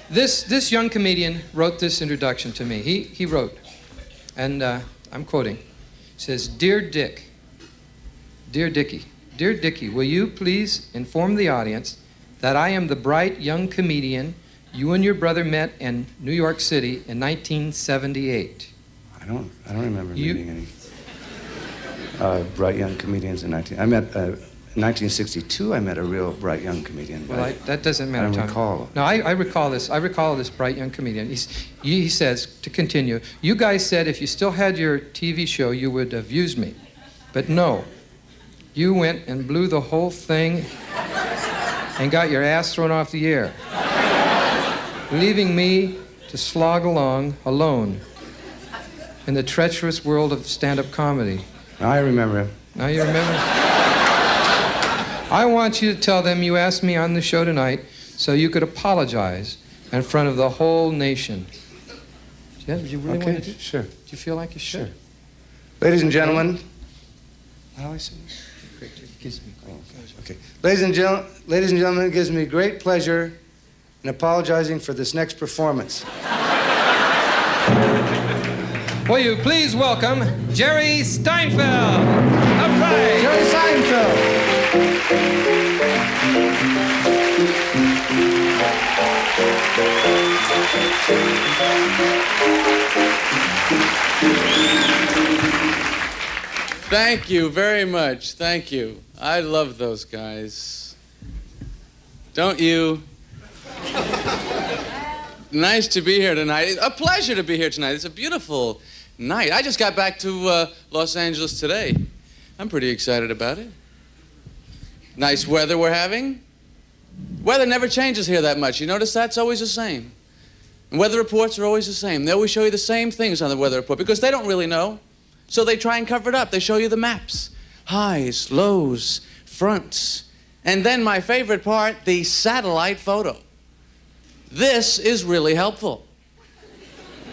This young comedian wrote this introduction to me. He wrote, and I'm quoting. He says, Dear Dick, Dear Dickie, Dear Dickie, will you please inform the audience that I am the bright young comedian you and your brother met in New York City in 1978. I don't remember meeting any bright young comedians in 1962. I met a real bright young comedian. Well, that doesn't matter. I don't recall. No, I recall this. I recall this bright young comedian. He says, to continue, you guys said if you still had your TV show, you would have used me. But no, you went and blew the whole thing and got your ass thrown off the air, leaving me to slog along alone in the treacherous world of stand-up comedy. I remember him. Now you remember? I want you to tell them you asked me on the show tonight so you could apologize in front of the whole nation. Yeah, did you really want to do? Sure. Do you feel like you should? Sure. Ladies and gentlemen, how do I say this? Okay. Ladies and gentlemen, it gives me great pleasure in apologizing for this next performance. Will you please welcome Jerry Seinfeld? All right. Jerry Seinfeld. Thank you very much. Thank you. I love those guys. Don't you? Nice to be here tonight. A pleasure to be here tonight. It's a beautiful night. I just got back to Los Angeles today. I'm pretty excited about it. Nice weather we're having. Weather never changes here that much. You notice that? It's always the same. And weather reports are always the same. They always show you the same things on the weather report because they don't really know. So they try and cover it up. They show you the maps. Highs, lows, fronts. And then my favorite part, the satellite photo. This is really helpful.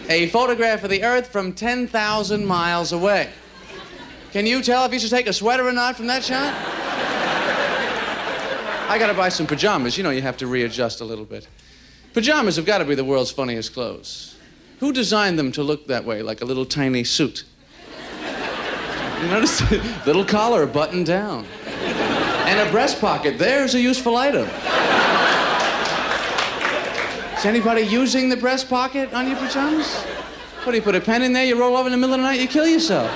A photograph of the Earth from 10,000 miles away. Can you tell if you should take a sweater or not from that shot? I gotta buy some pajamas. You know, you have to readjust a little bit. Pajamas have got to be the world's funniest clothes. Who designed them to look that way, like a little tiny suit? You notice? Little collar buttoned down. And a breast pocket. There's a useful item. Is anybody using the breast pocket on your pajamas? What, do you put a pen in there, you roll over in the middle of the night, you kill yourself?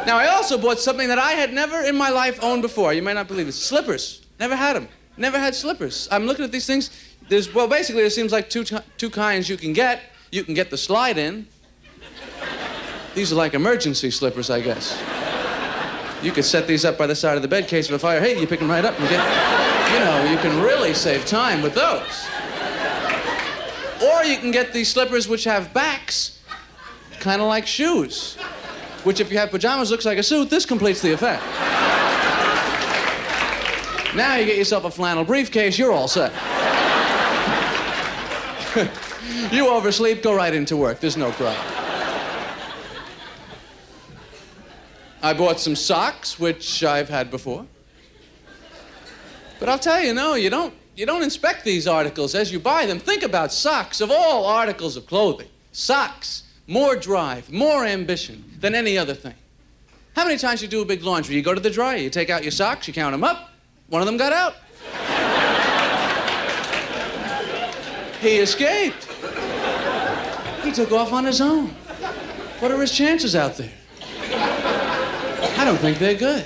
Now, I also bought something that I had never in my life owned before. You may not believe it. Slippers. Never had them. Never had slippers. I'm looking at these things. Basically, there seems like two kinds you can get. You can get the slide in. These are like emergency slippers, I guess. You could set these up by the side of the bed, case of a fire. Hey, you pick them right up and get, you know, you can really save time with those. Or you can get these slippers which have backs, kind of like shoes, which if you have pajamas looks like a suit. This completes the effect. Now you get yourself a flannel briefcase, you're all set. You oversleep, go right into work. There's no problem. I bought some socks, which I've had before. But I'll tell you, no, you don't inspect these articles as you buy them. Think about socks. Of all articles of clothing, socks, more drive, more ambition than any other thing. How many times you do a big laundry? You go to the dryer, you take out your socks, you count them up. One of them got out. He escaped. He took off on his own. What are his chances out there? I don't think they're good.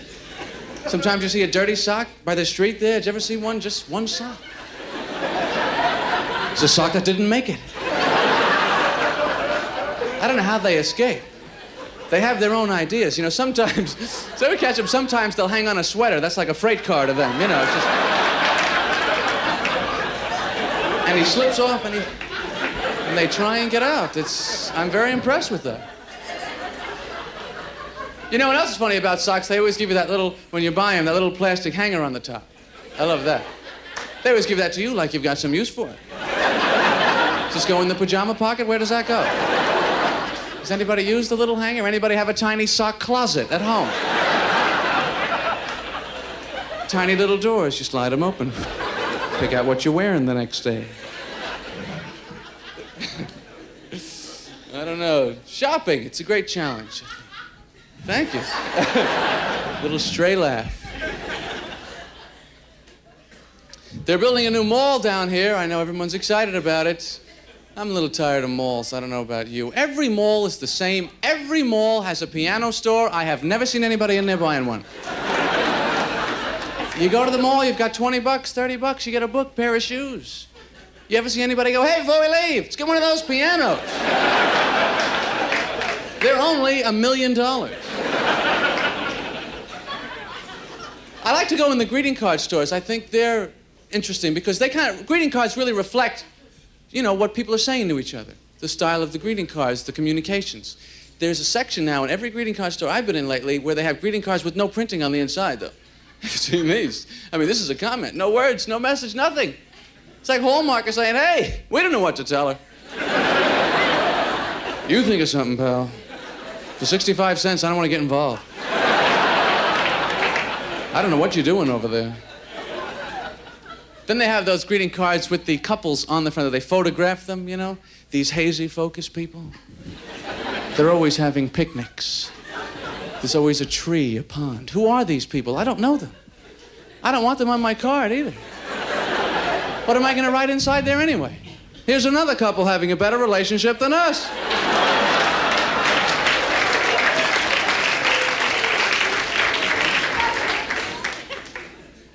Sometimes you see a dirty sock by the street there. Did you ever see one, just one sock? It's a sock that didn't make it. I don't know how they escape. They have their own ideas. You know, sometimes, so we catch them, sometimes they'll hang on a sweater. That's like a freight car to them, you know. It's just... And he slips off and they try and get out. I'm very impressed with that. You know what else is funny about socks? They always give you that little, when you buy them, that little plastic hanger on the top. I love that. They always give that to you like you've got some use for it. Does this go in the pajama pocket? Where does that go? Does anybody use the little hanger? Anybody have a tiny sock closet at home? Tiny little doors, you slide them open. Pick out what you're wearing the next day. I don't know. Shopping, it's a great challenge. Thank you. Little stray laugh. They're building a new mall down here. I know everyone's excited about it. I'm a little tired of malls. I don't know about you. Every mall is the same. Every mall has a piano store. I have never seen anybody in there buying one. You go to the mall, you've got 20 bucks, 30 bucks, you get a book, pair of shoes. You ever see anybody go, hey, before we leave, let's get one of those pianos? They're only $1 million. I like to go in the greeting card stores. I think they're interesting because greeting cards really reflect, you know, what people are saying to each other. The style of the greeting cards, the communications. There's a section now in every greeting card store I've been in lately where they have greeting cards with no printing on the inside, though. Have you seen these? I mean, this is a comment. No words, no message, nothing. It's like Hallmark is saying, hey, we don't know what to tell her. You think of something, pal. For 65 cents, I don't want to get involved. I don't know what you're doing over there. Then they have those greeting cards with the couples on the front. They photograph them, you know? These hazy focus people. They're always having picnics. There's always a tree, a pond. Who are these people? I don't know them. I don't want them on my card either. What am I going to write inside there anyway? Here's another couple having a better relationship than us.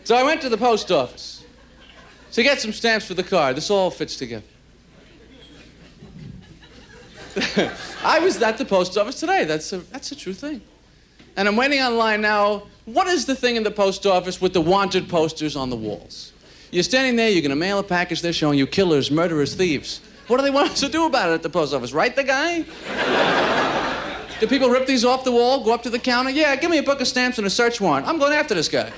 So I went to the post office to get some stamps for the card. This all fits together. I was at the post office today. That's a true thing. And I'm waiting online now. What is the thing in the post office with the wanted posters on the walls? You're standing there, you're going to mail a package, they're showing you killers, murderers, thieves. What do they want us to do about it at the post office? Write the guy? Do people rip these off the wall, go up to the counter? Yeah, give me a book of stamps and a search warrant. I'm going after this guy.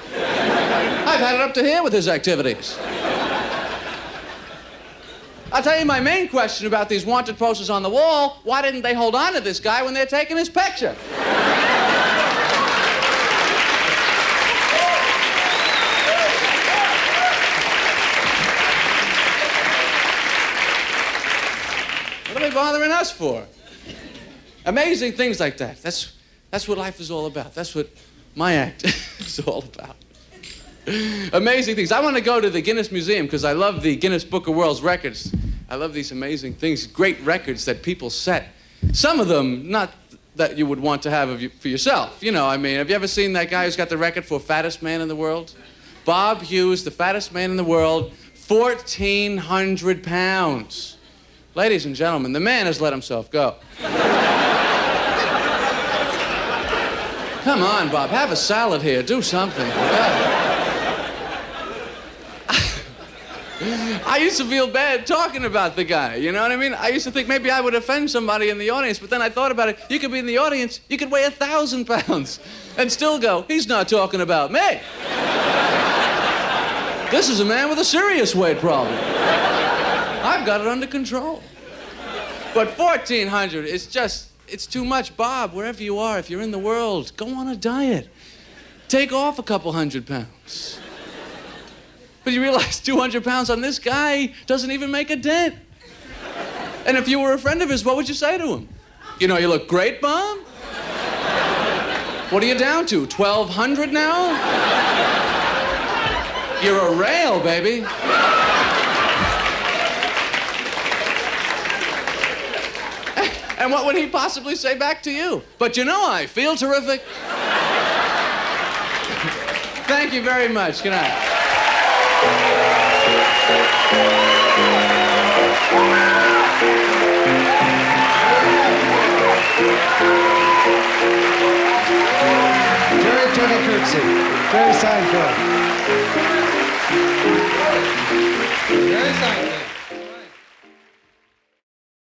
I've had it up to here with his activities. I'll tell you my main question about these wanted posters on the wall. Why didn't they hold on to this guy when they're taking his picture? What are they bothering us for? Amazing things like that. That's what life is all about. That's what my act is all about. Amazing things. I want to go to the Guinness Museum because I love the Guinness Book of World Records. I love these amazing things, great records that people set. Some of them, not that you would want to have for yourself. You know, I mean, have you ever seen that guy who's got the record for fattest man in the world? Bob Hughes, the fattest man in the world, 1,400 pounds. Ladies and gentlemen, the man has let himself go. Come on, Bob, have a salad here, do something. I used to feel bad talking about the guy, you know what I mean? I used to think maybe I would offend somebody in the audience, but then I thought about it. You could be in the audience, you could weigh 1,000 pounds and still go, he's not talking about me. This is a man with a serious weight problem. I've got it under control. But 1,400, it's too much. Bob, wherever you are, if you're in the world, go on a diet. Take off a couple hundred pounds. But you realize 200 pounds on this guy doesn't even make a dent. And if you were a friend of his, what would you say to him? You know, you look great, Bob. What are you down to, 1,200 now? You're a rail, baby. And what would he possibly say back to you? But you know, I feel terrific. Thank you very much. Good night. Jerry Tony Curtsy, Jerry Seinfeld. Very exciting.